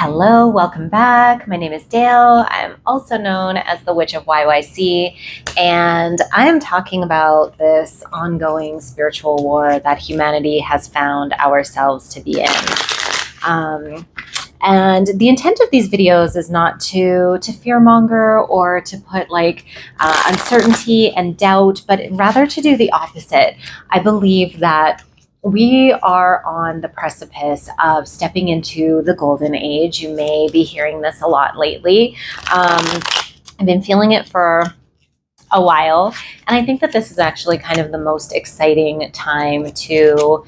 Hello, welcome back. My name is Dayle. I'm also known as the Witch of YYC, and I am talking about this ongoing spiritual war that humanity has found ourselves to be in. And the intent of these videos is not to fearmonger or to put uncertainty and doubt, but rather to do the opposite. I believe that we are on the precipice of stepping into the golden age. You may be hearing this a lot lately. I've been feeling it for a while, and I think that this is actually kind of the most exciting time to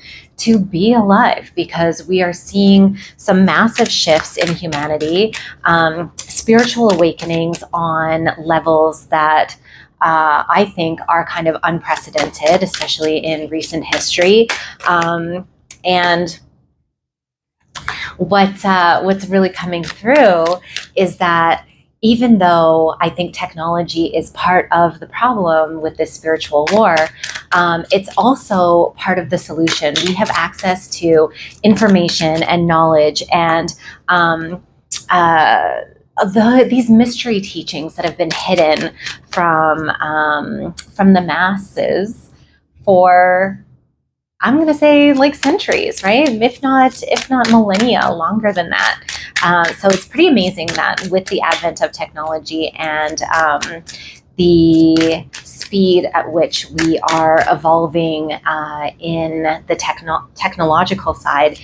be alive, because we are seeing some massive shifts in humanity, spiritual awakenings on levels that I think are kind of unprecedented, especially in recent history. And what's really coming through is that even though I think technology is part of the problem with this spiritual war, it's also part of the solution. We have access to information and knowledge and these mystery teachings that have been hidden from the masses for, I'm going to say, like centuries, right? If not millennia, longer than that. So it's pretty amazing that with the advent of technology and the speed at which we are evolving in the technological side,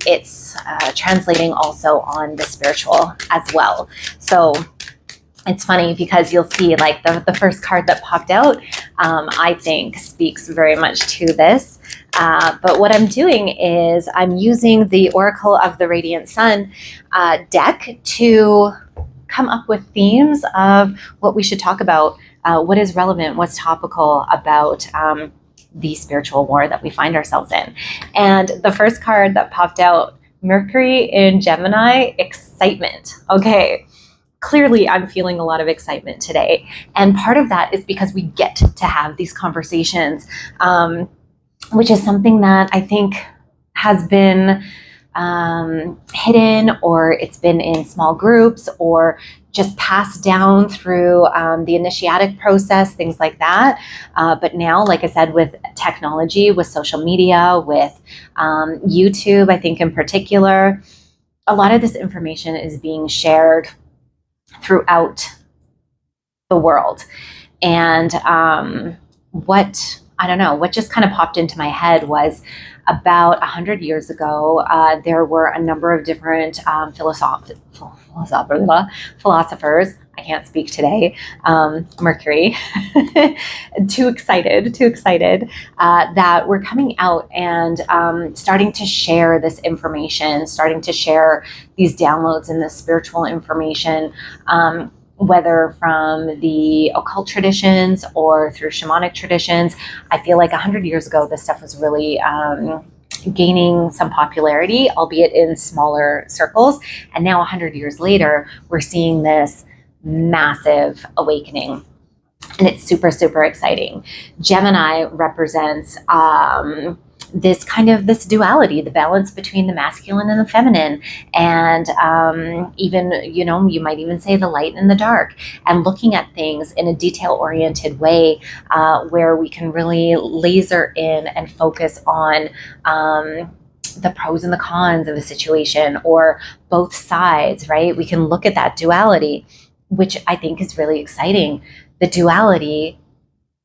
it's translating also on the spiritual as well. So it's funny because you'll see like the first card that popped out, I think speaks very much to this. But what I'm doing is I'm using the Oracle of the Radiant Sun deck to come up with themes of what we should talk about, what is relevant, what's topical about the spiritual war that we find ourselves in. And the first card that popped out, Mercury in Gemini, excitement. Okay. Clearly, I'm feeling a lot of excitement today. And part of that is because we get to have these conversations, which is something that I think has been hidden, or it's been in small groups, or just passed down through the initiatic process, things like that. But now, like I said, with technology, with social media, with YouTube, I think in particular, a lot of this information is being shared throughout the world. And what just kind of popped into my head was about 100 years ago, there were a number of different philosophers. I can't speak today. Mercury, too excited, that we're coming out and starting to share this information, starting to share these downloads and this spiritual information, whether from the occult traditions or through shamanic traditions. I feel like 100 years ago, this stuff was really gaining some popularity, albeit in smaller circles. And now 100 years later, we're seeing this massive awakening. And it's super, super exciting. Gemini represents this duality, the balance between the masculine and the feminine, and even, you might even say the light and the dark, and looking at things in a detail-oriented way, where we can really laser in and focus on the pros and the cons of a situation, or both sides, right? We can look at that duality, which I think is really exciting. The duality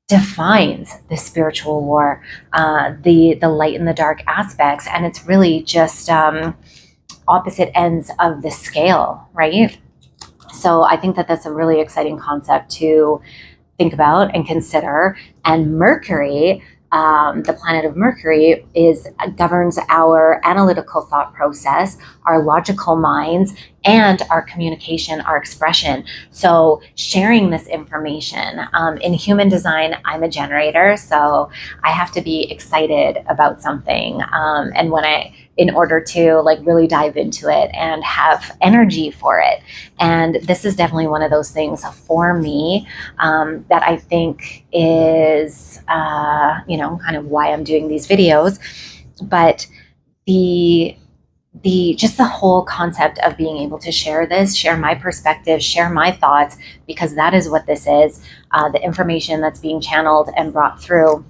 defines the spiritual war, the light and the dark aspects, and it's really just opposite ends of the scale, right? So I think that that's a really exciting concept to think about and consider. And Mercury, the planet of Mercury, governs our analytical thought process, our logical minds, and our communication, our expression. So sharing this information, in human design, I'm a generator, so I have to be excited about something. And in order to really dive into it and have energy for it. And this is definitely one of those things for me, that I think is, kind of why I'm doing these videos. But the just the whole concept of being able to share this, share my perspective, share my thoughts, because that is what this is. The information that's being channeled and brought through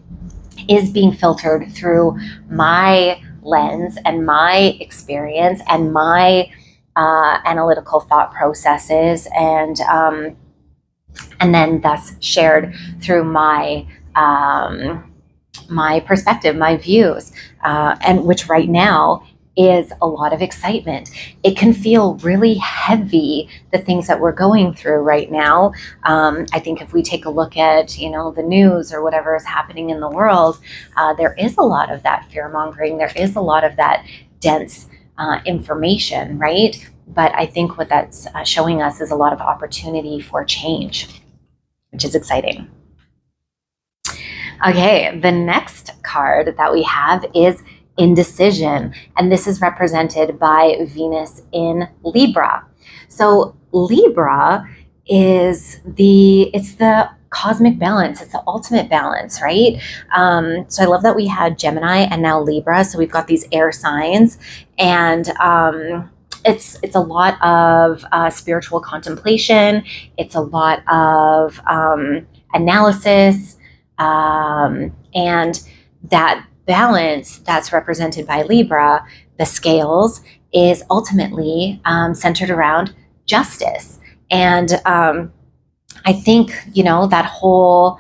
is being filtered through my lens and my experience and my analytical thought processes, and then thus shared through my perspective, my views, and which right now is a lot of excitement. It can feel really heavy, the things that we're going through right now. I think if we take a look at, the news or whatever is happening in the world, there is a lot of that fear mongering. There is a lot of that dense information, right? But I think what that's showing us is a lot of opportunity for change, which is exciting. Okay, the next card that we have is Indecision, and this is represented by Venus in Libra. So Libra is the cosmic balance. It's the ultimate balance, right? So I love that we had Gemini and now Libra. So we've got these air signs, and it's a lot of spiritual contemplation. It's a lot of analysis, and that balance that's represented by Libra, the scales, is ultimately centered around justice. And I think, that whole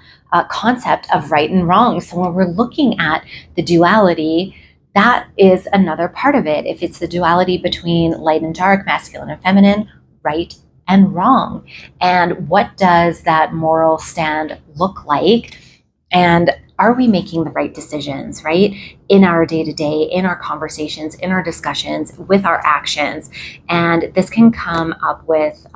concept of right and wrong. So when we're looking at the duality, that is another part of it. If it's the duality between light and dark, masculine and feminine, right and wrong. And what does that moral stand look like? And are we making the right decisions, right? In our day-to-day, in our conversations, in our discussions, with our actions. And this can come up with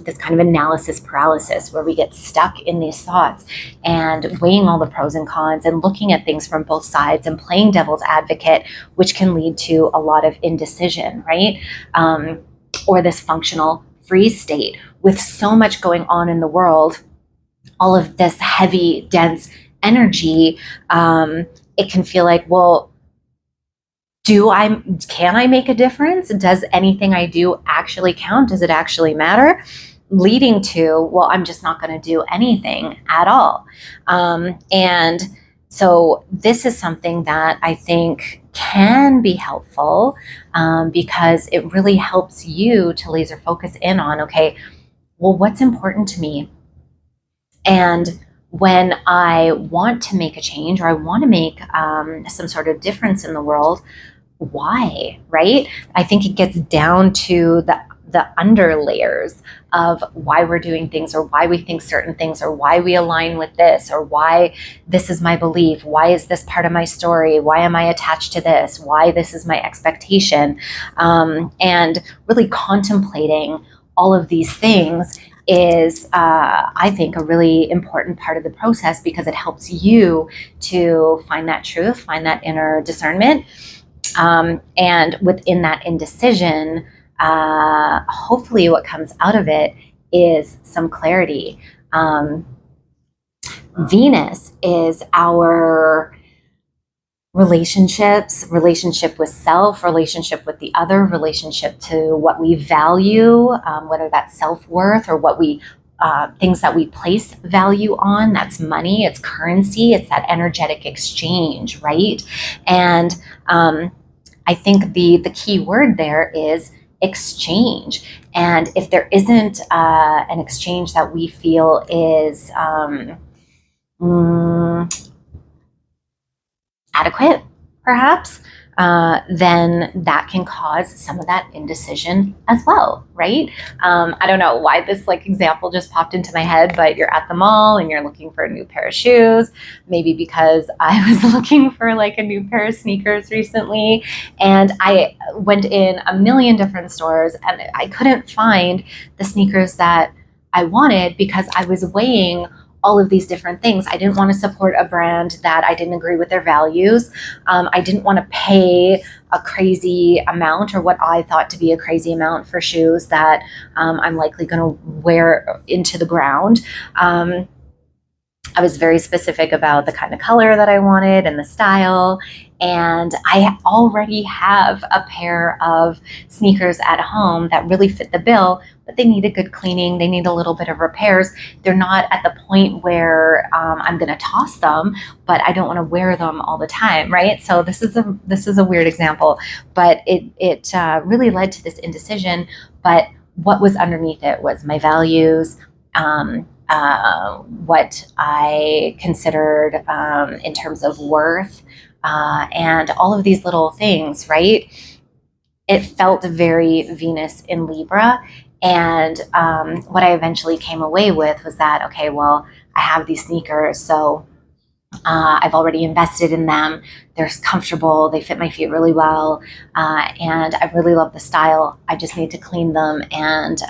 this kind of analysis paralysis where we get stuck in these thoughts and weighing all the pros and cons and looking at things from both sides and playing devil's advocate, which can lead to a lot of indecision, right? Or this functional freeze state with so much going on in the world, all of this heavy, dense energy, it can feel like, well, can I make a difference? Does anything I do actually count? Does it actually matter? Leading to, well, I'm just not going to do anything at all. And so this is something that I think can be helpful, because it really helps you to laser focus in on, okay, well, what's important to me? And when I want to make a change or I want to make some sort of difference in the world, why, right? I think it gets down to the under layers of why we're doing things, or why we think certain things, or why we align with this, or why this is my belief, why is this part of my story, why am I attached to this, why this is my expectation, and really contemplating all of these things is, I think, a really important part of the process, because it helps you to find that truth, find that inner discernment. And within that indecision, hopefully what comes out of it is some clarity. Venus is our relationship with self, relationship with the other, relationship to what we value, whether that's self-worth or what we things that we place value on. That's money, it's currency, it's that energetic exchange, right? And I think the key word there is exchange. And if there isn't an exchange that we feel is adequate, perhaps, then that can cause some of that indecision as well, right? I don't know why this example just popped into my head, but you're at the mall and you're looking for a new pair of shoes, maybe because I was looking for a new pair of sneakers recently, and I went in a million different stores and I couldn't find the sneakers that I wanted because I was weighing all of these different things. I didn't want to support a brand that I didn't agree with their values. I didn't want to pay a crazy amount, or what I thought to be a crazy amount, for shoes that I'm likely going to wear into the ground. I was very specific about the kind of color that I wanted and the style. And I already have a pair of sneakers at home that really fit the bill, but they need a good cleaning. They need a little bit of repairs. They're not at the point where I'm going to toss them, but I don't want to wear them all the time, right? So this is a weird example, but it really led to this indecision. But what was underneath it was my values. What I considered in terms of worth, and all of these little things, right? It felt very Venus in Libra. And what I eventually came away with was that, okay, well, I have these sneakers, so I've already invested in them. They're comfortable. They fit my feet really well. And I really love the style. I just need to clean them and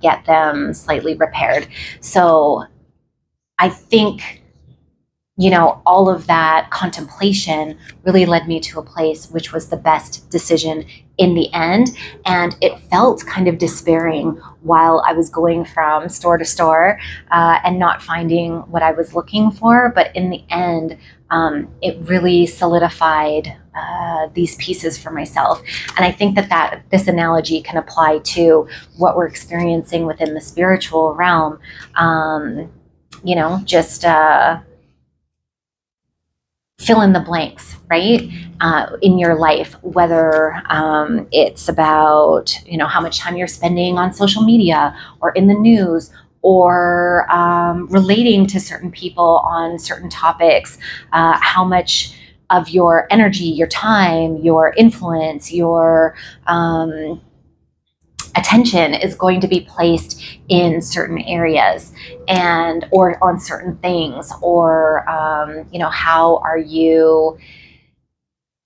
get them slightly repaired. So I think, all of that contemplation really led me to a place which was the best decision in the end. And it felt kind of despairing while I was going from store to store and not finding what I was looking for. But in the end, it really solidified these pieces for myself. And I think that this analogy can apply to what we're experiencing within the spiritual realm. Just fill in the blanks, right? In your life, whether it's about, how much time you're spending on social media or in the news, or relating to certain people on certain topics, how much of your energy, your time, your influence, your attention is going to be placed in certain areas or on certain things, or how are you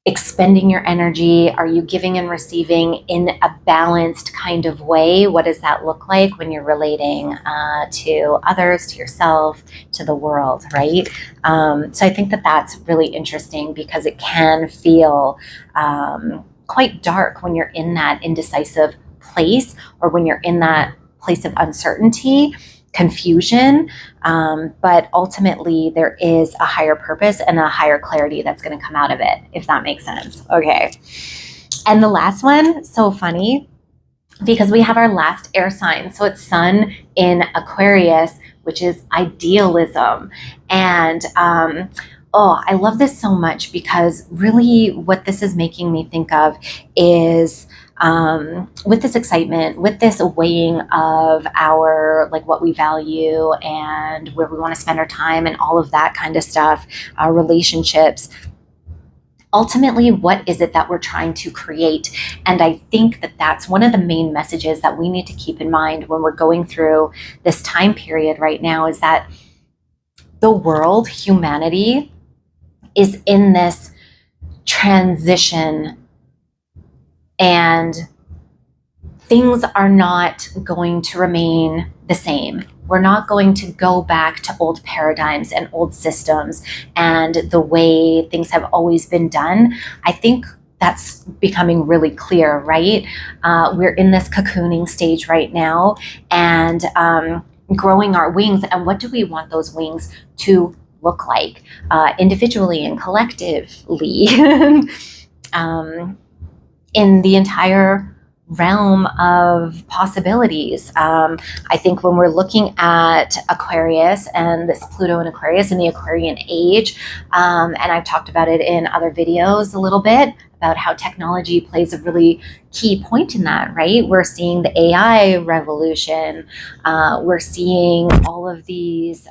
expending your energy? Are you giving and receiving in a balanced kind of way? What does that look like when you're relating to others, to yourself, to the world, right? So I think that that's really interesting, because it can feel quite dark when you're in that indecisive place, or when you're in that place of uncertainty, confusion. But ultimately, there is a higher purpose and a higher clarity that's going to come out of it, if that makes sense. Okay. And the last one, so funny, because we have our last air sign. So it's Sun in Aquarius, which is idealism. And I love this so much, because really what this is making me think of is with this excitement, with this weighing of our, like, what we value and where we want to spend our time and all of that kind of stuff, our relationships. Ultimately, what is it that we're trying to create? And I think that that's one of the main messages that we need to keep in mind when we're going through this time period right now, is that the world, humanity, is in this transition, and things are not going to remain the same. We're not going to go back to old paradigms and old systems and the way things have always been done. I think that's becoming really clear, right? We're in this cocooning stage right now, and growing our wings. And what do we want those wings to look like, individually and collectively? In the entire realm of possibilities. I think when we're looking at Aquarius and this Pluto in Aquarius and the Aquarian age, and I've talked about it in other videos a little bit, about how technology plays a really key point in that, right? We're seeing the AI revolution. We're seeing all of these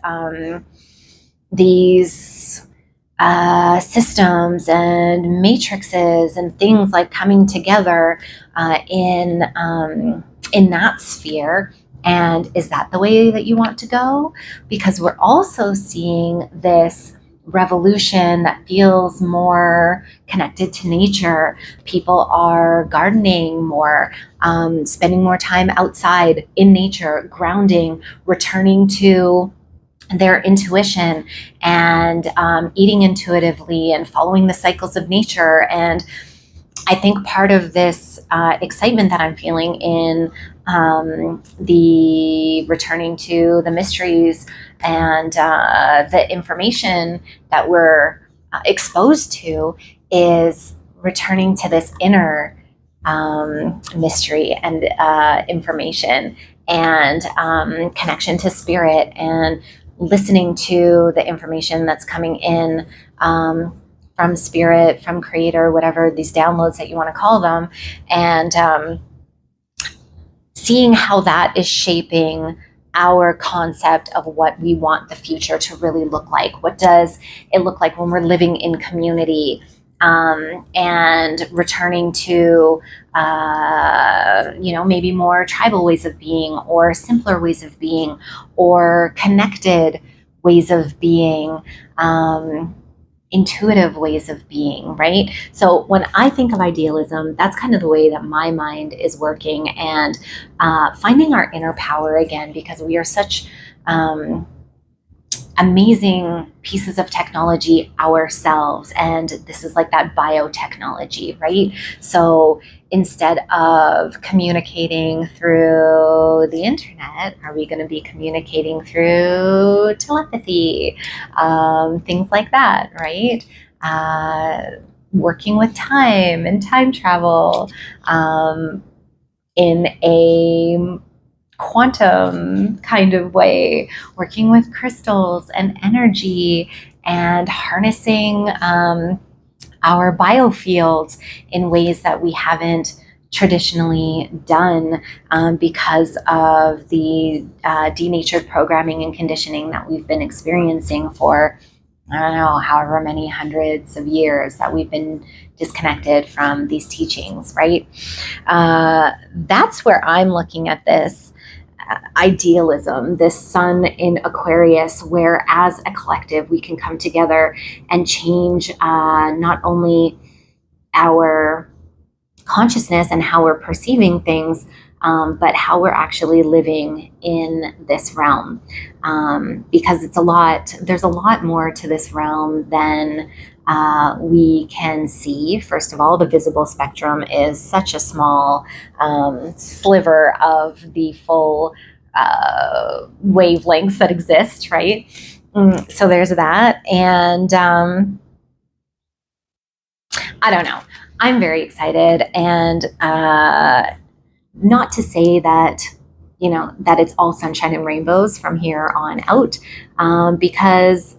systems and matrices and things like coming together in that sphere. And is that the way that you want to go? Because we're also seeing this revolution that feels more connected to nature. People are gardening more, spending more time outside in nature, grounding, returning to their intuition, and eating intuitively and following the cycles of nature. And I think part of this excitement that I'm feeling in the returning to the mysteries and the information that we're exposed to is returning to this inner mystery and information and connection to spirit and listening to the information that's coming in from spirit, from creator, whatever these downloads that you want to call them, and seeing how that is shaping our concept of what we want the future to really look like. What does it look like when we're living in community? And returning to, maybe more tribal ways of being, or simpler ways of being, or connected ways of being, intuitive ways of being, right? So when I think of idealism, that's kind of the way that my mind is working, and finding our inner power again, because we are such amazing pieces of technology ourselves, and this is like that biotechnology, right? So instead of communicating through the internet, are we going to be communicating through telepathy, things like that, right? Working with time and time travel in a quantum kind of way, working with crystals and energy and harnessing our biofields in ways that we haven't traditionally done because of the denatured programming and conditioning that we've been experiencing for, I don't know, however many hundreds of years that we've been disconnected from these teachings, right? That's where I'm looking at this idealism, this sun in Aquarius, where as a collective we can come together and change not only our consciousness and how we're perceiving things, but how we're actually living in this realm. Because there's a lot more to this realm than we can see. First of all, the visible spectrum is such a small sliver of the full wavelengths that exist, right? So there's that. And I don't know. I'm very excited, and not to say that, that it's all sunshine and rainbows from here on out, because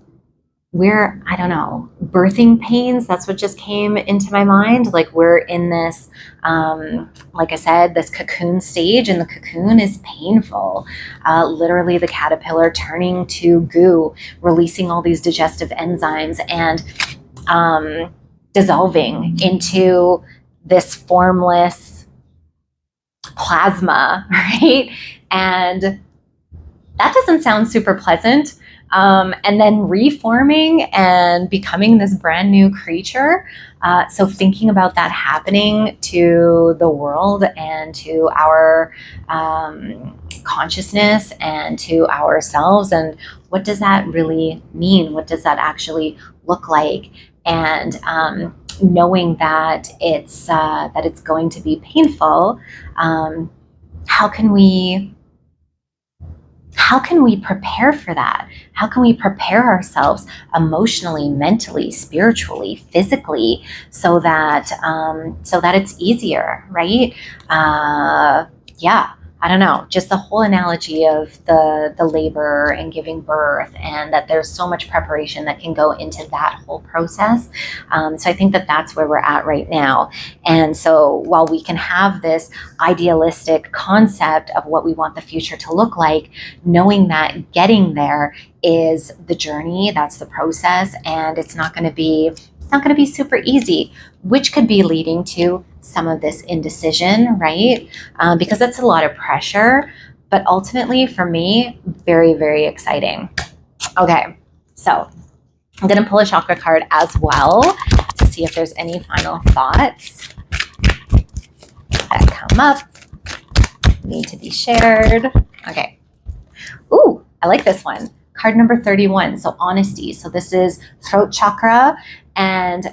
I don't know, birthing pains, that's what just came into my mind. Like, we're in this, like I said, this cocoon stage, and the cocoon is painful. Literally the caterpillar turning to goo, releasing all these digestive enzymes, and dissolving into this formless plasma, right? And that doesn't sound super pleasant. And then reforming and becoming this brand new creature. So thinking about that happening to the world and to our consciousness and to ourselves, and what does that really mean? What does that actually look like? And knowing that it's going to be painful, how can we prepare for that? How can we prepare ourselves emotionally, mentally, spiritually, physically, so that it's easier, right? Yeah. I don't know, just the whole analogy of the labor and giving birth, and that there's so much preparation that can go into that whole process. So I think that that's where we're at right now. And so while we can have this idealistic concept of what we want the future to look like, knowing that getting there is the journey, that's the process, and it's not going to be super easy, which could be leading to some of this indecision, right? Because that's a lot of pressure, but ultimately for me, very, very exciting. Okay, so I'm going to pull a chakra card as well to see if there's any final thoughts that come up, need to be shared. Okay. Ooh, I like this one. Card number 31, so honesty. So this is throat chakra, and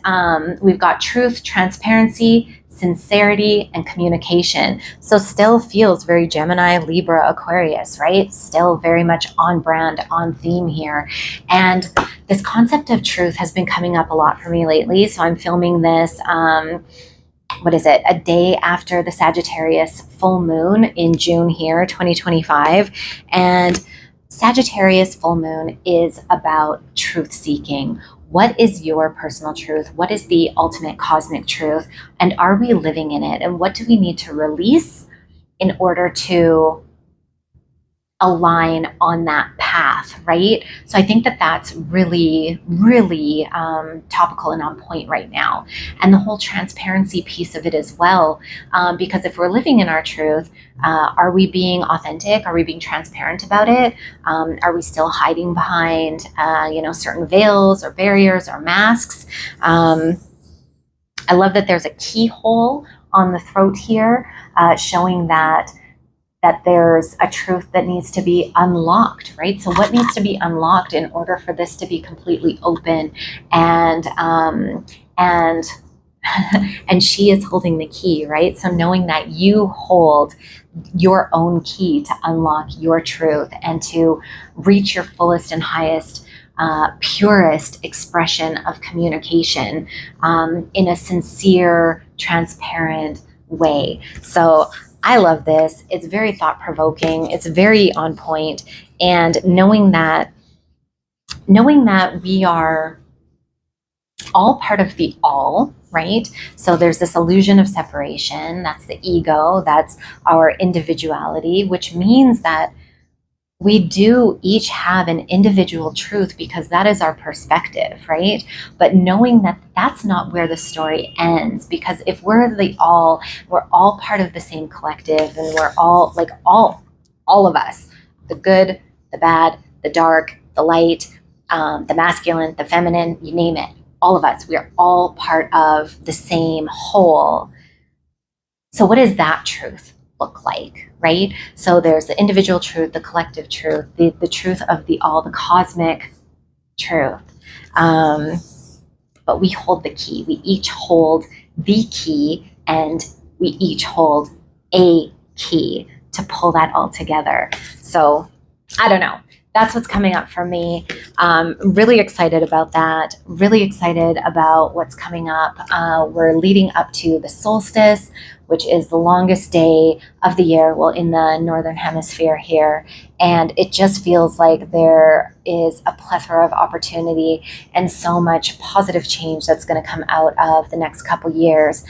we've got truth, transparency, sincerity, and communication. So still feels very Gemini, Libra, Aquarius, right? Still very much on brand, on theme here. And this concept of truth has been coming up a lot for me lately. So I'm filming this, what is it, a day after the Sagittarius full moon in June here, 2025. And Sagittarius full moon is about truth seeking. What is your personal truth? What is the ultimate cosmic truth? And are we living in it? And what do we need to release in order to align on that path, right? So I think that that's really, really topical and on point right now. And the whole transparency piece of it as well, because if we're living in our truth, are we being authentic? Are we being transparent about it? Are we still hiding behind, certain veils or barriers or masks? I love that there's a keyhole on the throat here, showing that there's a truth that needs to be unlocked, right? So what needs to be unlocked in order for this to be completely open? And and she is holding the key, right? So knowing that you hold your own key to unlock your truth and to reach your fullest and highest, purest expression of communication, in a sincere, transparent way. So I love this. It's very thought-provoking. It's very on point. And knowing that we are all part of the all, right? So there's this illusion of separation. That's the ego. That's our individuality, which means that we do each have an individual truth because that is our perspective, right? But knowing that that's not where the story ends, because if we're all part of the same collective, and we're all like all of us, the good, the bad, the dark, the light, the masculine, the feminine, you name it, all of us, we are all part of the same whole. So what does that truth look like, right? So there's the individual truth, the collective truth, the truth of the all, the cosmic truth. But we hold the key. We each hold the key, and we each hold a key to pull that all together. So I don't know. That's what's coming up for me. Really excited about that. Really excited about what's coming up. We're leading up to the solstice, which is the longest day of the year, well, in the northern hemisphere here. And it just feels like there is a plethora of opportunity and so much positive change that's going to come out of the next couple years,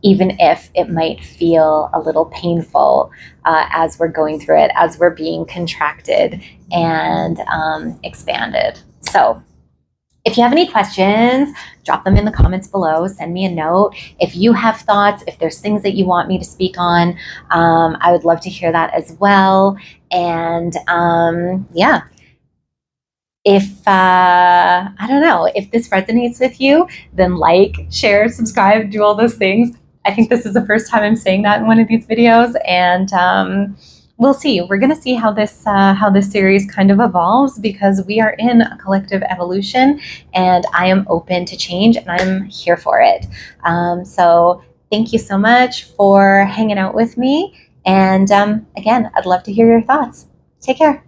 even if it might feel a little painful as we're going through it, as we're being contracted and expanded. So if you have any questions, drop them in the comments below. Send me a note. If you have thoughts, if there's things that you want me to speak on, I would love to hear that as well. And yeah. If, I don't know, if this resonates with you, then like, share, subscribe, do all those things. I think this is the first time I'm saying that in one of these videos, and we'll see. We're going to see how this series kind of evolves, because we are in a collective evolution, and I am open to change, and I'm here for it. So thank you so much for hanging out with me, and again, I'd love to hear your thoughts. Take care.